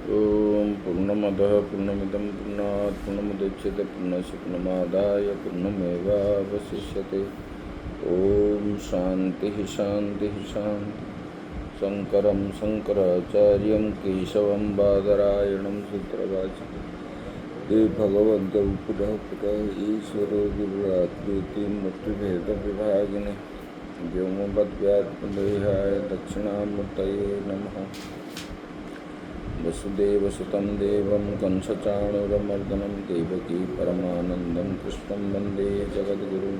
ओम पूर्णमदः पूर्णमिदं पूर्णात् पूर्णमुदच्यते पूर्णस्य पूर्णमादाय पूर्णमेवावशिष्यते। ओम शान्तिः शान्तिः शान्तिः। शङ्करं शङ्कराचार्यं केशवं बादरायणं सूत्रभाष्यं ते भगवन्तौ पुनः पुनः ईश्वरो गुरुरात्मेति मूर्तिभेदविभागिने व्योमवद्व्यात्मदेहाय दक्षिणामूर्तये नमः। वसुदेवसुतं देवं कंसचाणूरमर्दनं देवकी परमानन्दं कृष्णं वन्दे जगद्गुरुं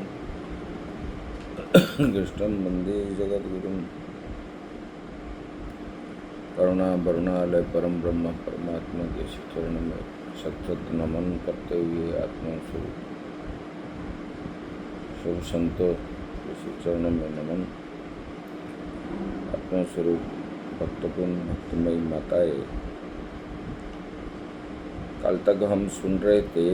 करुणावरुणालय परम ब्रह्म परमात्मा के चरण में सतत नमन करते हुए आत्मस्वरूप शुभ संतों के चरण में नमन। आत्मस्वरूप भक्तपूर्ण भक्तिमयी माताएं, कल तक हम सुन रहे थे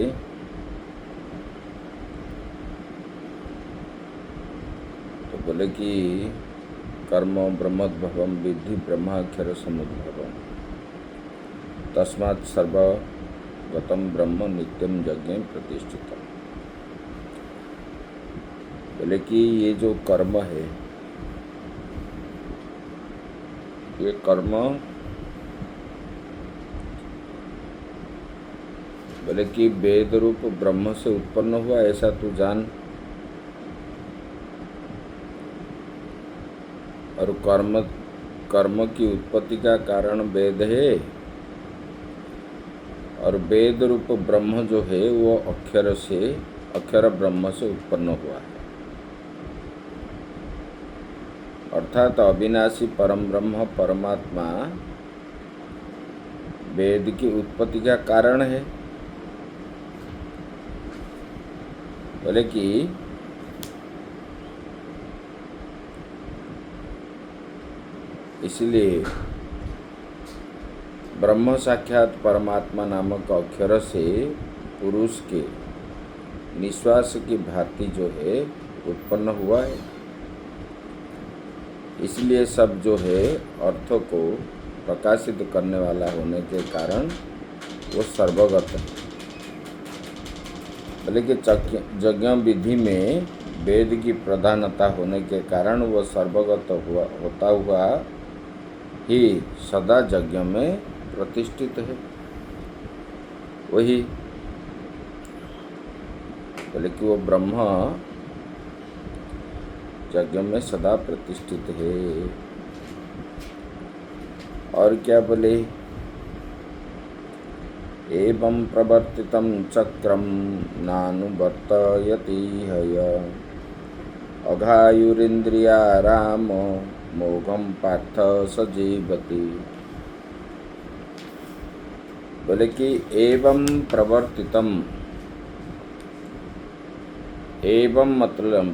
तो बोले कि कर्म ब्रह्मोद्भवम विद्धि ब्रह्माक्षर समुद्भवम तस्मात् सर्वगतम ब्रह्म नित्यम यज्ञ प्रतिष्ठितम। बोले कि ये जो कर्म है, ये कर्म बोले कि वेद रूप ब्रह्म से उत्पन्न हुआ ऐसा तू जान, और कर्म की उत्पत्ति का कारण वेद है, और वेद रूप ब्रह्म जो है वो अक्षर ब्रह्म से उत्पन्न हुआ है। अर्थात अविनाशी परम ब्रह्म परमात्मा वेद की उत्पत्ति का कारण है। बोले कि इसलिए ब्रह्म साक्षात परमात्मा नामक अक्षर से पुरुष के निश्वास की भांति जो है उत्पन्न हुआ है। इसलिए सब जो है अर्थ को प्रकाशित करने वाला होने के कारण वो सर्वगत है। बोले कि यज्ञ विधि में वेद की प्रधानता होने के कारण वह सर्वगत होता हुआ ही सदा यज्ञ में प्रतिष्ठित है। वही बोले कि वो ब्रह्म यज्ञ में सदा प्रतिष्ठित है। और क्या बोले, एवं प्रवर्तितं चक्रं नानुवर्तयति हय अघायुरिन्द्रियारामो मोघं पार्थ सजीवति। बोले कि एवं प्रवर्तितम, एवं मतलब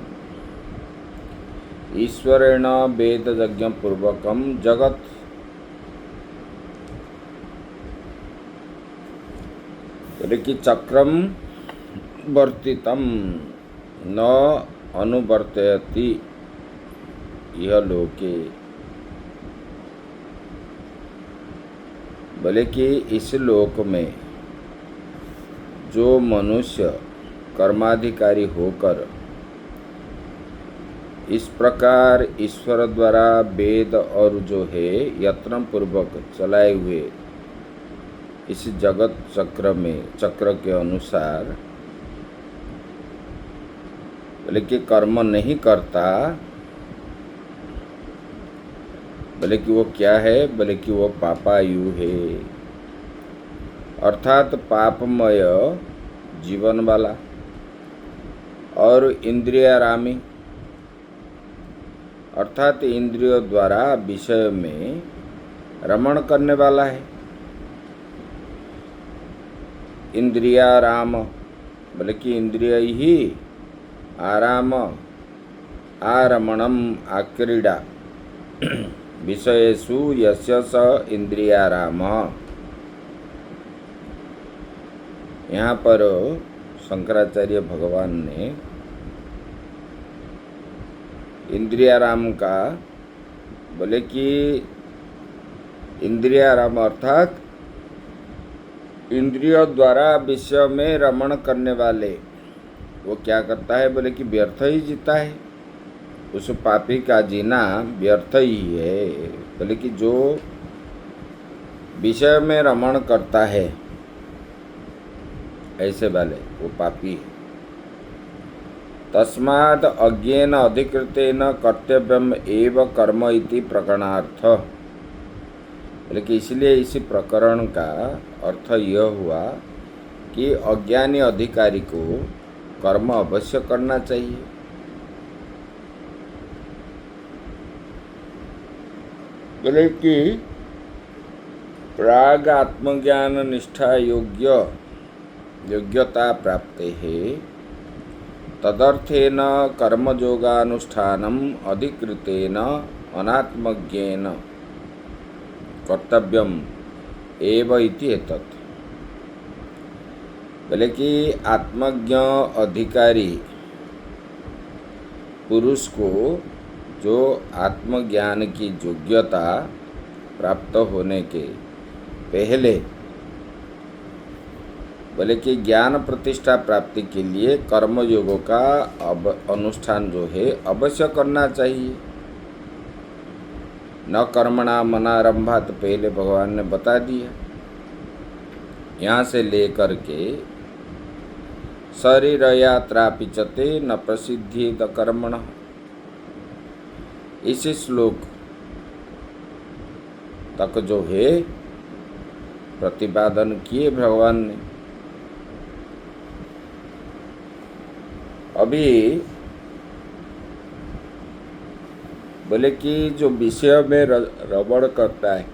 ईश्वरेण वेद यज्ञ पूर्वकम जगत। बोले कि चक्रम वर्तितम न अनुवर्तयति यह लोके। बोले कि इस लोक में जो मनुष्य कर्माधिकारी होकर इस प्रकार ईश्वर द्वारा वेद और जो है यत्न पूर्वक चलाए हुए इस जगत चक्र के अनुसार बोले कि कर्म नहीं करता, बोले कि वो क्या है, बोले कि वो पापायु है। अर्थात पापमय जीवन वाला और इंद्रियारामी, अर्थात इंद्रियों द्वारा विषय में रमण करने वाला है। इंद्रियाराम बोले कि इंद्रिय ही आराम आरमणम आक्रीड़ा विषयेषु यस्य स इंद्रियाराम। यहाँ पर शंकराचार्य भगवान ने इंद्रियाराम का बोले कि इंद्रियाराम अर्थात इंद्रियों द्वारा विषय में रमण करने वाले वो क्या करता है, बोले कि व्यर्थ ही जीता है। उस पापी का जीना व्यर्थ ही है। बोले कि जो विषय में रमण करता है ऐसे वाले वो पापी है। तस्मात् अज्ञेन अधिकृतेन कर्तव्यम एव कर्म इति प्रकरणार्थ। लेकिन इसलिए इसी प्रकरण का अर्थ यह हुआ कि अज्ञानी अधिकारी को कर्म अवश्य करना चाहिए। बोले कि प्राग आत्मज्ञान निष्ठा योग्यता प्राप्ते है तदर्थेन कर्मयोगानुष्ठानम अधिकृतेन अनात्मज्ञेन कर्तव्यम एव इति एतत्। बोले कि आत्मज्ञ अधिकारी पुरुष को जो आत्मज्ञान की योग्यता प्राप्त होने के पहले बोले कि ज्ञान प्रतिष्ठा प्राप्ति के लिए कर्मयोगों का अनुष्ठान जो है अवश्य करना चाहिए। न कर्मणा मनारंभात पहले भगवान ने बता दिया। यहाँ से लेकर के शरीर यात्रा पिचते न प्रसिद्धित कर्मण, इसी श्लोक तक जो है प्रतिपादन किए भगवान ने। अभी बोले कि जो विषय में रमण करता है,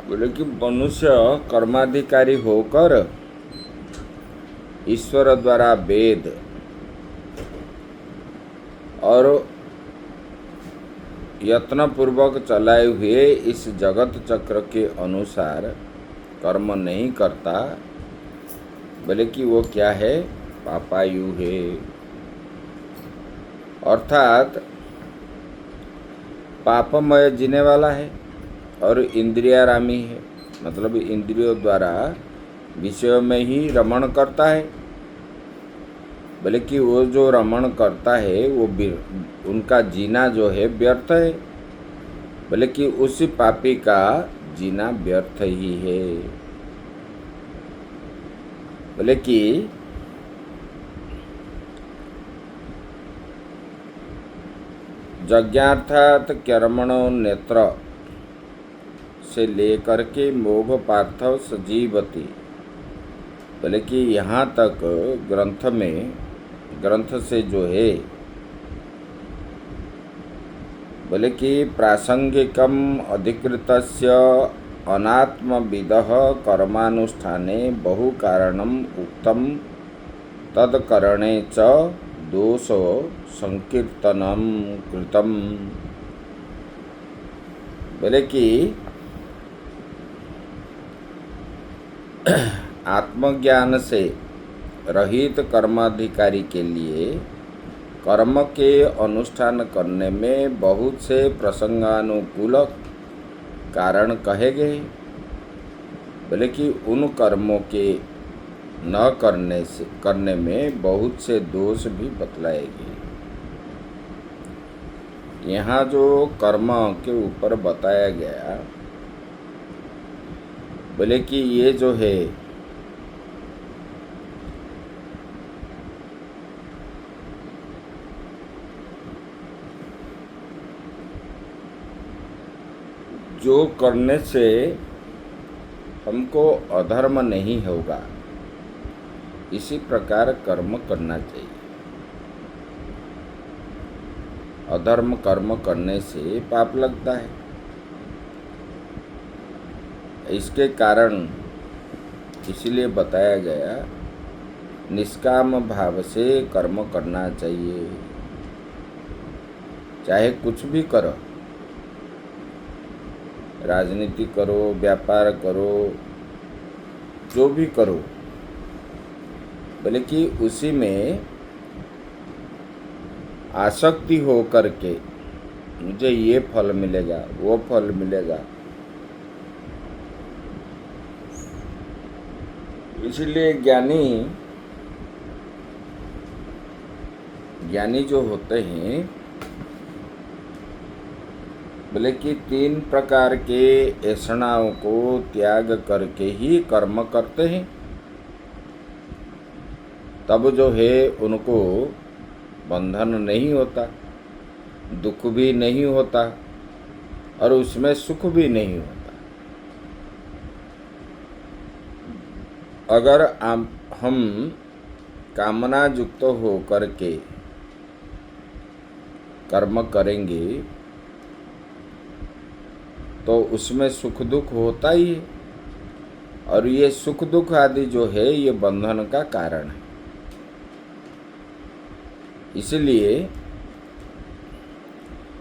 बोले कि मनुष्य कर्माधिकारी होकर ईश्वर द्वारा वेद और यत्न पूर्वक चलाए हुए इस जगत चक्र के अनुसार कर्म नहीं करता, बोले कि वो क्या है, पापायु है। अर्थात पापमय जीने वाला है और इंद्रियारामी है। मतलब इंद्रियों द्वारा विषयों में ही रमण करता है। बोले कि वो जो रमण करता है वो उनका जीना जो है व्यर्थ है। बोले कि उसी पापी का जीना व्यर्थ ही है। बोले कि यज्ञार्थात कर्मणो नेत्र से लेकर के मोघ पार्थव सजीवती। बोले कि यहाँ तक ग्रंथ से जो है, बोले कि प्रासंगिकम अधिकृतस्य अनात्मविदः कर्मानुष्ठाने बहु कारणम उक्तम तत्करणे च दोषो संकीर्तनम कृतम। बोले कि आत्मज्ञान से रहित कर्माधिकारी के लिए कर्म के अनुष्ठान करने में बहुत से प्रसंगानुकूल कारण कहे गए। बोले कि उन कर्मों के न करने में बहुत से दोष भी बतलाए गए। यहाँ जो कर्म के ऊपर बताया गया, बोले कि ये जो है जो करने से हमको अधर्म नहीं होगा, इसी प्रकार कर्म करना चाहिए। अधर्म कर्म करने से पाप लगता है। इसके कारण इसलिए बताया गया निष्काम भाव से कर्म करना चाहिए। चाहे कुछ भी करो, राजनीति करो, व्यापार करो, जो भी करो, बोले कि उसी में आसक्ति हो करके मुझे ये फल मिलेगा, वो फल मिलेगा, इसलिए ज्ञानी जो होते हैं बोले कि 3 प्रकार के ऐसणाओं को त्याग करके ही कर्म करते हैं, तब जो है उनको बंधन नहीं होता, दुख भी नहीं होता और उसमें सुख भी नहीं होता। अगर हम कामना युक्त हो करके कर्म करेंगे तो उसमें सुख दुख होता ही है, और ये सुख दुख आदि जो है ये बंधन का कारण है। इसलिए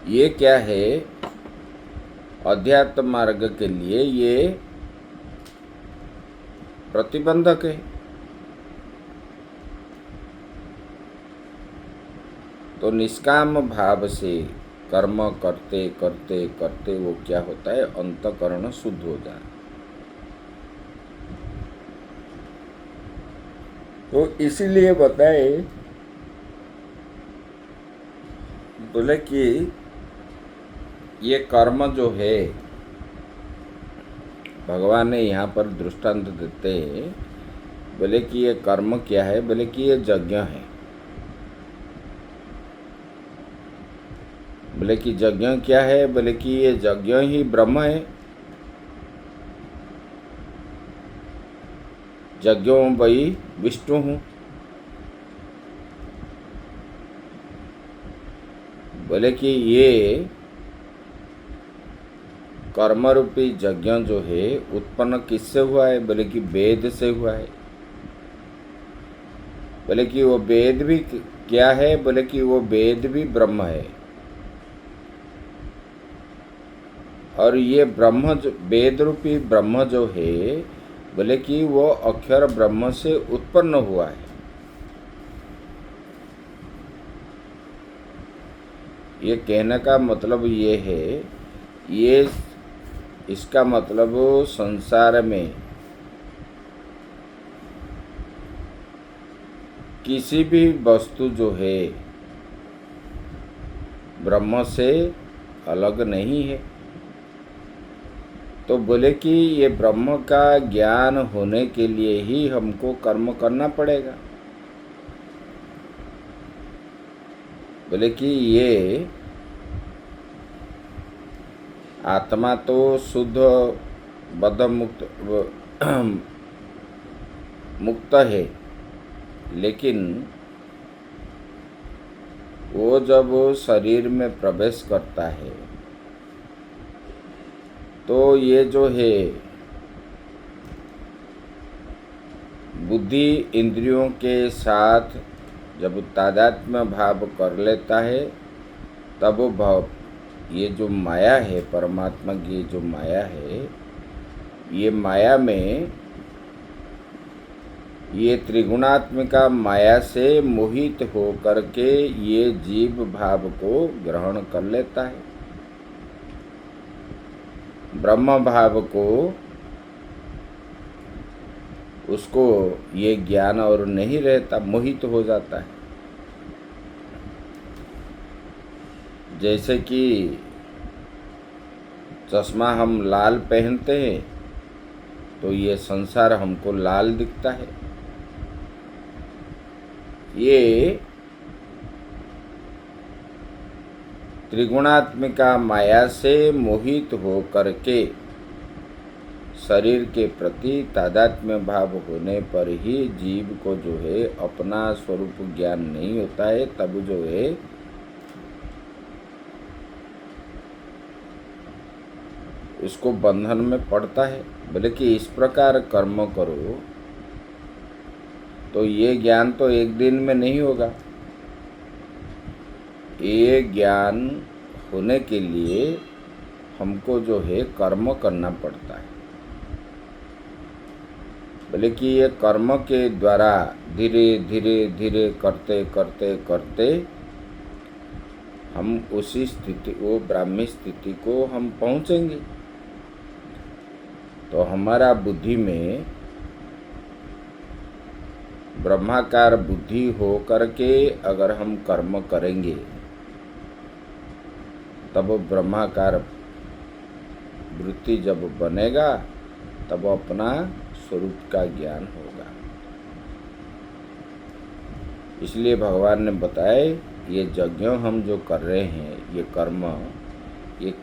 ये क्या है, अध्यात्म मार्ग के लिए ये प्रतिबंधक है। तो निष्काम भाव से कर्म करते करते करते वो क्या होता है, अंतःकरण शुद्ध हो जाए। तो इसीलिए बताए बोले कि ये कर्म जो है भगवान ने यहाँ पर दृष्टांत देते हैं। बोले कि ये कर्म क्या है, बोले कि ये यज्ञ है। बोले कि यज्ञ क्या है, बोले कि ये यज्ञ ही ब्रह्म है। यज्ञों वही विष्णु हूँ। बोले कि ये कर्म रूपी यज्ञ जो है उत्पन्न किससे हुआ है, बोले कि वेद से हुआ है। बोले कि वो वेद भी क्या है, बोले कि वो वेद भी ब्रह्म है। और ये ब्रह्म वेद रूपी ब्रह्म जो है बोले कि वो अक्षर ब्रह्म से उत्पन्न हुआ है। ये कहने का मतलब ये है, ये इसका मतलब संसार में किसी भी वस्तु जो है ब्रह्म से अलग नहीं है। तो बोले कि ये ब्रह्म का ज्ञान होने के लिए ही हमको कर्म करना पड़ेगा। बोले कि ये आत्मा तो शुद्ध बद्ध मुक्त है, लेकिन वो जब शरीर में प्रवेश करता है तो ये जो है बुद्धि इंद्रियों के साथ जब तादात्म्य भाव कर लेता है, तब भाव ये जो माया है, परमात्मा की जो माया है, ये माया में ये त्रिगुणात्मिका माया से मोहित हो करके ये जीव भाव को ग्रहण कर लेता है। ब्रह्म भाव को उसको ये ज्ञान और नहीं रहता, मोहित हो जाता है। जैसे कि चश्मा हम लाल पहनते हैं तो ये संसार हमको लाल दिखता है। ये त्रिगुणात्मिका माया से मोहित हो करके शरीर के प्रति तादात्म्य भाव होने पर ही जीव को जो है अपना स्वरूप ज्ञान नहीं होता है, तब जो है उसको बंधन में पड़ता है। बोले कि इस प्रकार कर्म करो तो ये ज्ञान तो एक दिन में नहीं होगा। ये ज्ञान होने के लिए हमको जो है कर्म करना पड़ता है। बोले कि ये कर्म के द्वारा धीरे धीरे धीरे करते करते करते हम उसी स्थिति, वो ब्राह्मी स्थिति को हम पहुँचेंगे। तो हमारा बुद्धि में ब्रह्माकार बुद्धि हो करके अगर हम कर्म करेंगे तब ब्रह्माकार वृत्ति जब बनेगा तब अपना स्वरूप का ज्ञान होगा। इसलिए भगवान ने बताया ये यज्ञ हम जो कर रहे हैं ये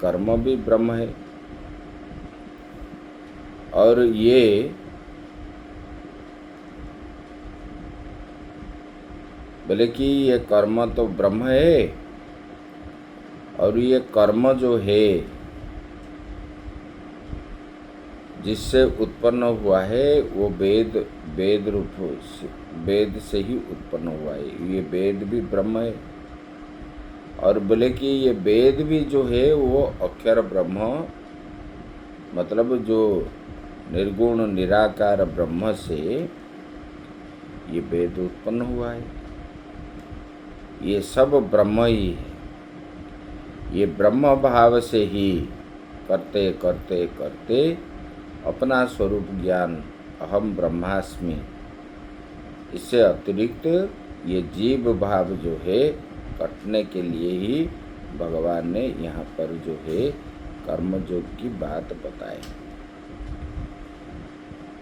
कर्म भी ब्रह्म है। और ये बोले कि ये कर्म तो ब्रह्म है और ये कर्म जो है जिससे उत्पन्न हुआ है वो वेद रूप वेद से ही उत्पन्न हुआ है। ये वेद भी ब्रह्म है। और बोले कि ये वेद भी जो है वो अक्षर ब्रह्म मतलब जो निर्गुण निराकार ब्रह्म से ये वेद उत्पन्न हुआ है। ये सब ब्रह्म ही है। ये ब्रह्म भाव से ही करते करते करते अपना स्वरूप ज्ञान अहम ब्रह्मास्मि, इससे अतिरिक्त ये जीव भाव जो है कटने के लिए ही भगवान ने यहाँ पर जो है कर्मयोग की बात बताई।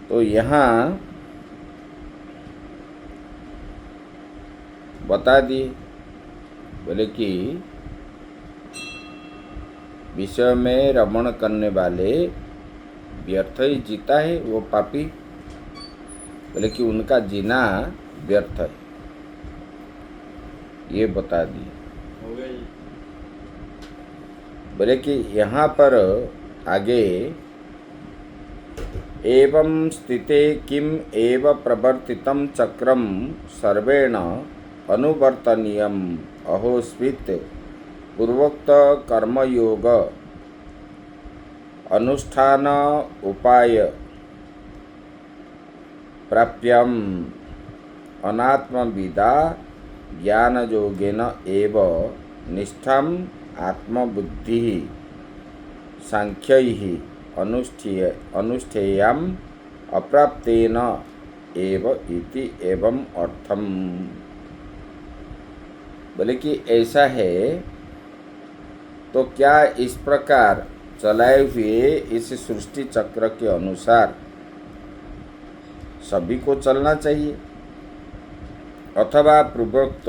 तो यहाँ बता दिए बोले कि विषय में रमण करने वाले व्यर्थ ही जीता है, वो पापी बोले कि उनका जीना व्यर्थ है, ये बता दिए। बोले कि यहाँ पर आगे एवं स्थिते किम एव प्रवर्तितं चक्रम सर्वेण अनुवर्तनीयम अहोस्वित पूर्वोक्त कर्मयोग अनुष्ठान उपाय प्राप्यम अनात्मविदा ज्ञानयोगेन एव निष्ठाम आत्मबुद्धि सांख्यैः अनुष्ठेयम् अप्राप्तेन एव इति एवं अर्थम। बोले कि ऐसा है तो क्या इस प्रकार चलाए हुए इस सृष्टि चक्र के अनुसार सभी को चलना चाहिए अथवा पूर्वोक्त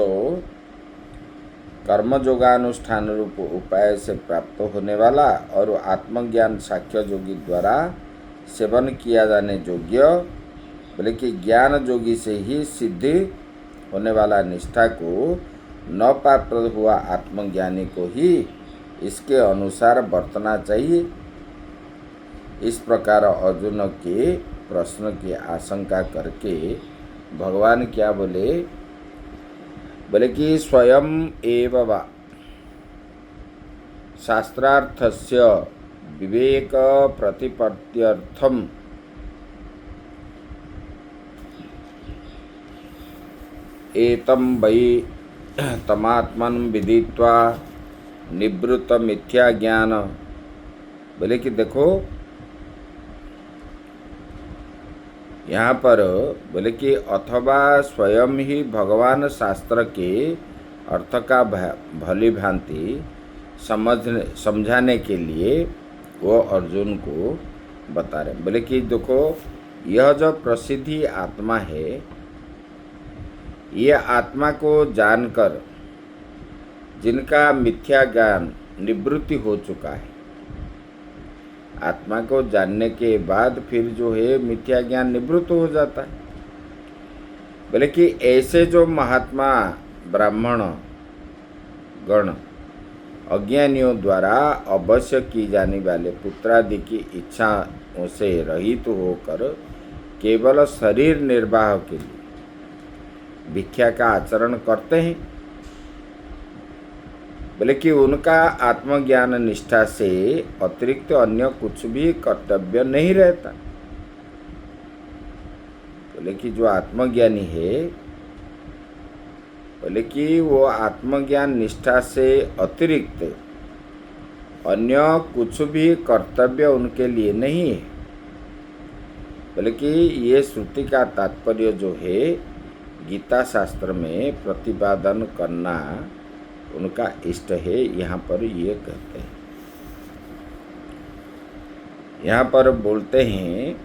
कर्मयोगानुष्ठान रूप उपाय से प्राप्त होने वाला और आत्मज्ञान साख्य योगी द्वारा सेवन किया जाने योग्य बोले कि ज्ञान योगी से ही सिद्धि होने वाला निष्ठा को न प्राप्त हुआ आत्मज्ञानी को ही इसके अनुसार बरतना चाहिए। इस प्रकार अर्जुन के प्रश्न की आशंका करके भगवान क्या बोले, बोले कि स्वयं एव वा शास्त्रार्थस्य विवेक प्रतिपत्त्यर्थम एतं वै तमात्मन विदित्वा निवृत्त मिथ्या ज्ञान। बोले कि देखो यहाँ पर बोले कि अथवा स्वयं ही भगवान शास्त्र के अर्थ का भली भांति समझाने के लिए वो अर्जुन को बता रहे। बोले कि देखो यह जो प्रसिद्धि आत्मा है ये आत्मा को जानकर जिनका मिथ्या ज्ञान निवृत्ति हो चुका है, आत्मा को जानने के बाद फिर जो है मिथ्या ज्ञान निवृत्त हो जाता है। बोले कि ऐसे जो महात्मा ब्राह्मण गण अज्ञानियों द्वारा अवश्य की जाने वाले पुत्रादि की इच्छाओं से रहित होकर केवल शरीर निर्वाह के लिए भिक्षा का आचरण करते हैं, बोले कि उनका आत्मज्ञान निष्ठा से अतिरिक्त अन्य कुछ भी कर्तव्य नहीं रहता। बोले कि जो आत्मज्ञानी है बोले कि वो आत्मज्ञान निष्ठा से अतिरिक्त अन्य कुछ भी कर्तव्य उनके लिए नहीं है। बोले कि ये श्रुति का तात्पर्य जो है गीता शास्त्र में प्रतिपादन करना उनका इष्ट है। यहाँ पर ये कहते हैं, यहाँ पर बोलते हैं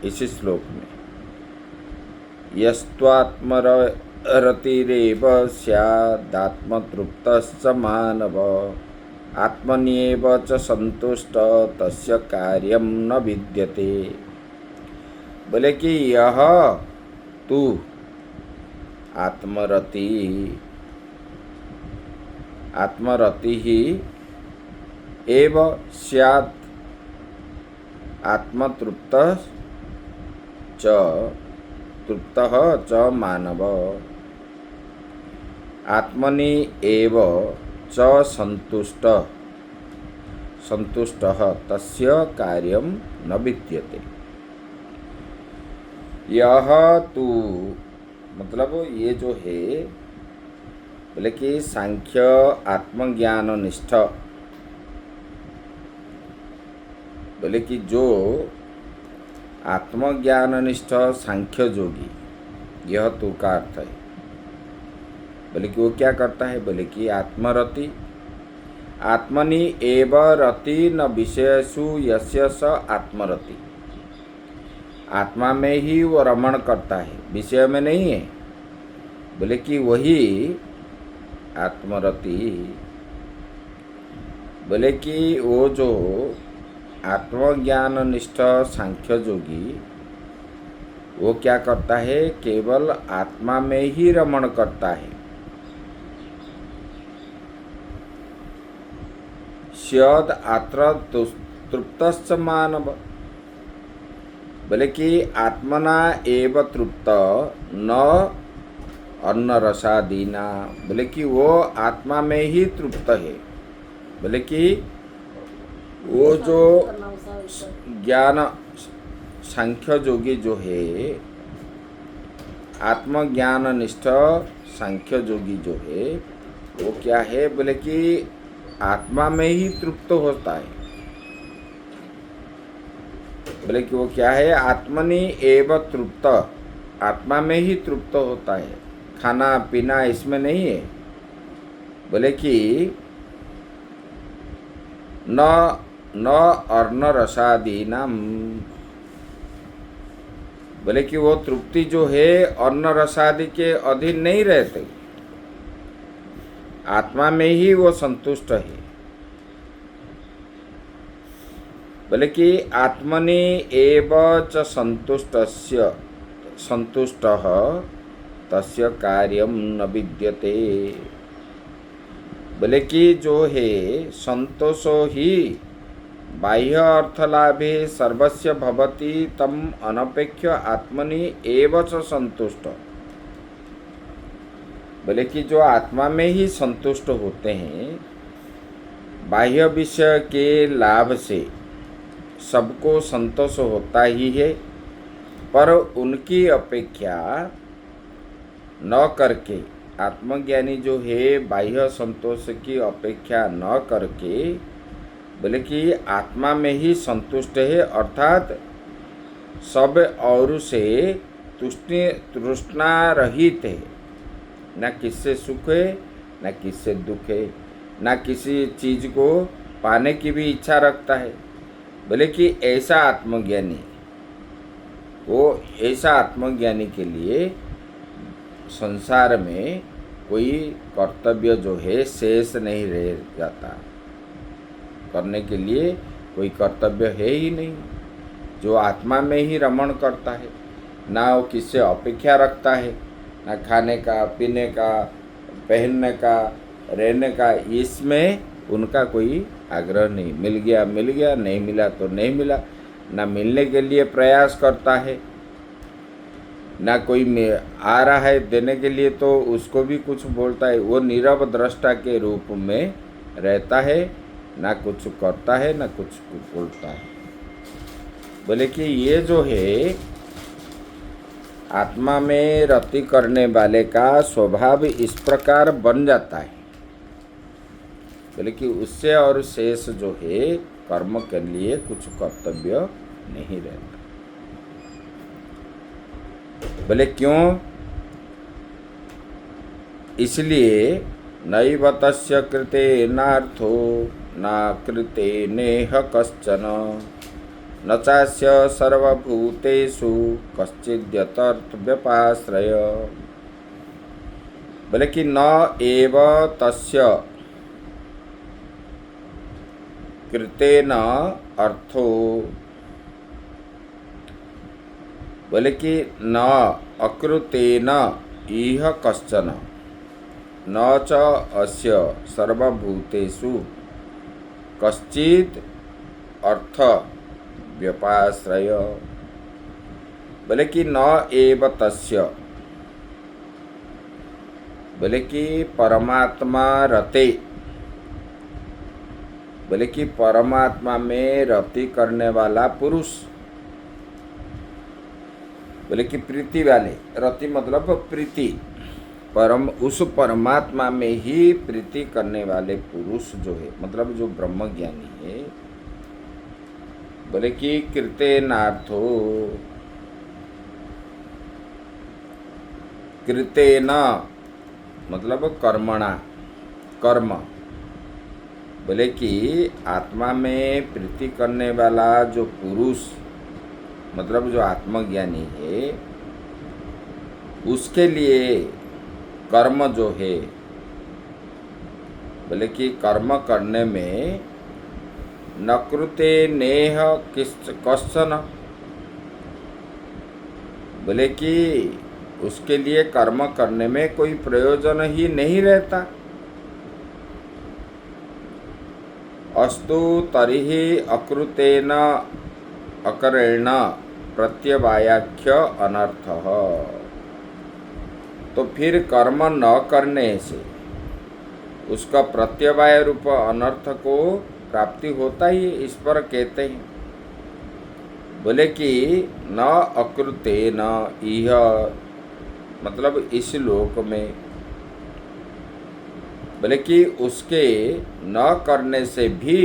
इसी श्लोक में, यस्त्वात्मरतिरेव स्यादात्मतृप्तश्च मानव आत्मन्येव च संतुष्ट तस्य कार्यं न विद्यते। बोले कि यह तू आत्मरति ही एव स्यात् आत्मतृप्तः च तृप्तः च मानव आत्मनि एव च संतुष्टः तस्य कार्यं न विद्यते। यह तू मतलब ये जो है, बोले कि सांख्य आत्मज्ञान निष्ठ, बोले कि जो आत्मज्ञान निष्ठ सांख्य जोगी, यह तू का अर्थ है। बोले कि वो क्या करता है, बोले कि आत्मरति आत्मनि एव रति न विषयसु यस्य स आत्मरति, आत्मा में ही वो रमण करता है, विषय में नहीं है। बोले कि वही आत्मरति, बोले कि वो जो आत्मज्ञान निष्ठ सांख्य जोगी, वो क्या करता है, केवल आत्मा में ही रमण करता है। स्यद आत्र तृप्तश्च मानव, बोले कि आत्मना एव तृप्त न अन्न रसादीना, बोले कि वो आत्मा में ही तृप्त है। बोले कि वो जो ज्ञान सांख्य जोगी जो है, आत्मज्ञान निष्ठ सांख्य जोगी जो है, वो क्या है, बोले कि आत्मा में ही तृप्त होता है। बोले कि वो क्या है, आत्मनि एव तृप्त, आत्मा में ही तृप्त होता है, खाना पीना इसमें नहीं है। बोले कि न अर्ण रसादीनाम, बोले कि वो तृप्ति जो है अन्न रसादि के अधीन नहीं रहते, आत्मा में ही वो संतुष्ट है। बोले कि आत्मनि एव च संतुष्टः तस्य कार्यं न विद्यते। बोले कि जो है संतोषो ही बाह्य अर्थलाभे सर्वस्य भवति तम अनपेक्ष आत्मनि एव च संतुष्ट। बोले कि जो आत्मा में ही संतुष्ट होते हैं, बाह्य विषय के लाभ से सबको संतोष होता ही है, पर उनकी अपेक्षा न करके, आत्मज्ञानी जो है बाह्य संतोष की अपेक्षा न करके, बोले कि आत्मा में ही संतुष्ट है, अर्थात सब और से तृष्णा रहित है। न किससे सुख है, न किससे दुख है, न किसी चीज़ को पाने की भी इच्छा रखता है। बोले कि ऐसा आत्मज्ञानी, वो ऐसा आत्मज्ञानी के लिए संसार में कोई कर्तव्य जो है शेष नहीं रह जाता, करने के लिए कोई कर्तव्य है ही नहीं। जो आत्मा में ही रमण करता है, ना वो किससे अपेक्षा रखता है, ना खाने का, पीने का, पहनने का, रहने का, इसमें उनका कोई आग्रह नहीं। मिल गया, नहीं मिला तो नहीं मिला, ना मिलने के लिए प्रयास करता है, ना कोई आ रहा है देने के लिए तो उसको भी कुछ बोलता है। वो नीरव दृष्टा के रूप में रहता है, ना कुछ करता है, ना कुछ बोलता है। बोले कि ये जो है आत्मा में रति करने वाले का स्वभाव इस प्रकार बन जाता है। बोले कि उससे और शेष जो है कर्म के लिए कुछ कर्तव्य नहीं रहता। बोले क्यों? इसलिए नैव तस्य कृते नार्थो न कृते नेह कश्चन न चास्य सर्वभूतेषु कश्चिद्यतर्थ व्यपाश्रय। बोले कि न एव तस्य कृतेन अर्थो, बोले कि न अकृतेन इह कश्चन न च अस्य सर्वभूतेषु कश्चित् अर्थ व्यपाश्रय। बोले कि न एव तस्य, बोले कि परमात्मा रते, बोले कि परमात्मा में रति करने वाला पुरुष, बोले कि प्रीति वाले, रति मतलब प्रीति, उस परमात्मा में ही प्रीति करने वाले पुरुष जो है, मतलब जो ब्रह्मज्ञानी है, बोले कि कृतेनार्थो, कृतेन मतलब कर्मणा, कर्म, बोले कि आत्मा में प्रीति करने वाला जो पुरुष, मतलब जो आत्मज्ञानी है, उसके लिए कर्म जो है, बोले कि कर्म करने में न कृते नेह कश्चन, बोले कि उसके लिए कर्म करने में कोई प्रयोजन ही नहीं रहता। अस्तु तर्हि अकृतेन अकरेण प्रत्यवायाख्य अनर्थः। तो फिर कर्म न करने से उसका प्रत्यवाय रूप अनर्थ को प्राप्ति होता ही, इस पर कहते हैं। बोले कि न अकृते न इह, मतलब इस लोक में, बोले कि उसके न करने से भी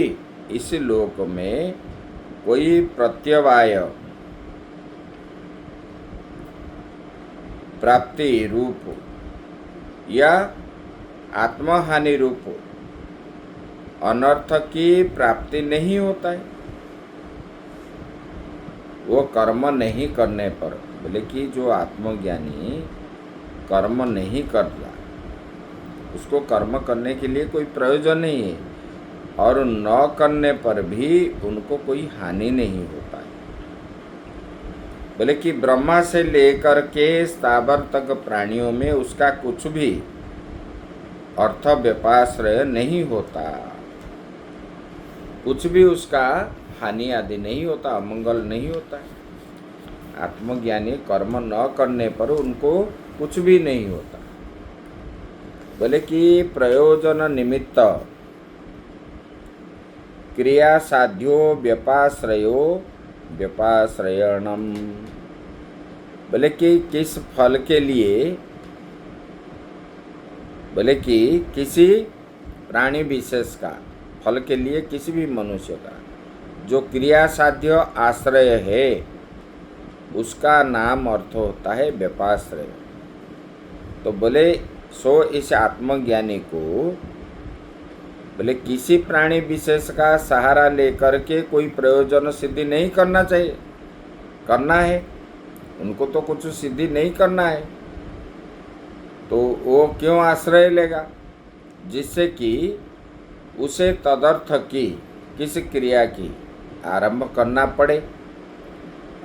इस लोक में कोई प्रत्यवाय प्राप्ति रूप या आत्महानि रूप अनर्थ की प्राप्ति नहीं होता है, वो कर्म नहीं करने पर। बोले कि जो आत्मज्ञानी कर्म नहीं करता, उसको कर्म करने के लिए कोई प्रयोजन नहीं है, और न करने पर भी उनको कोई हानि नहीं होता है। बोले कि ब्रह्मा से लेकर के स्थावर तक प्राणियों में उसका कुछ भी अर्थ व्यपाश्रय नहीं होता, कुछ भी उसका हानि आदि नहीं होता, अमंगल नहीं होता। आत्मज्ञानी कर्म न करने पर उनको कुछ भी नहीं होता। बोले कि प्रयोजन निमित्त क्रिया साध्यो व्यपाश्रयो व्यपाश्रयणम, बोले कि किस फल के लिए, बोले कि किसी प्राणी विशेष का फल के लिए, किसी भी मनुष्य का जो क्रिया साध्य आश्रय है, उसका नाम अर्थ होता है व्यपाश्रय। तो बोले सो इस आत्मज्ञानी को, बोले किसी प्राणी विशेष का सहारा लेकर के कोई प्रयोजन सिद्धि नहीं करना चाहिए, करना है उनको तो कुछ सिद्धि नहीं करना है, तो वो क्यों आश्रय लेगा, जिससे कि उसे तदर्थ की किस क्रिया की आरंभ करना पड़े।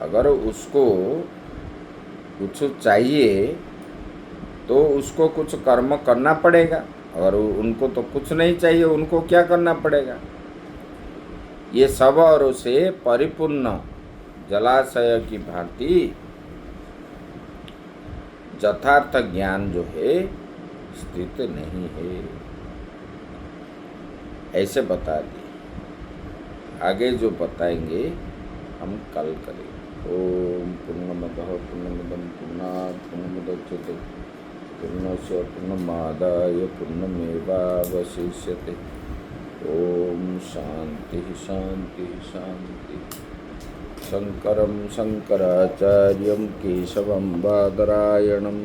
अगर उसको कुछ चाहिए तो उसको कुछ कर्म करना पड़ेगा, और उनको तो कुछ नहीं चाहिए, उनको क्या करना पड़ेगा। ये सब और से परिपूर्ण जलाशय की भांति यथार्थ ज्ञान जो है स्थित नहीं है, ऐसे बता दिए। आगे जो बताएंगे हम कल करेंगे। ओम पूर्णमदः पूर्णमिदं पूर्णात् पूर्णमुदच्यते पूर्णस्य पूर्णमादाय पूर्णमेवावशिष्यते। ओम शांति शांति शांति। शंकरं शंकराचार्यं केशवं बादरायणं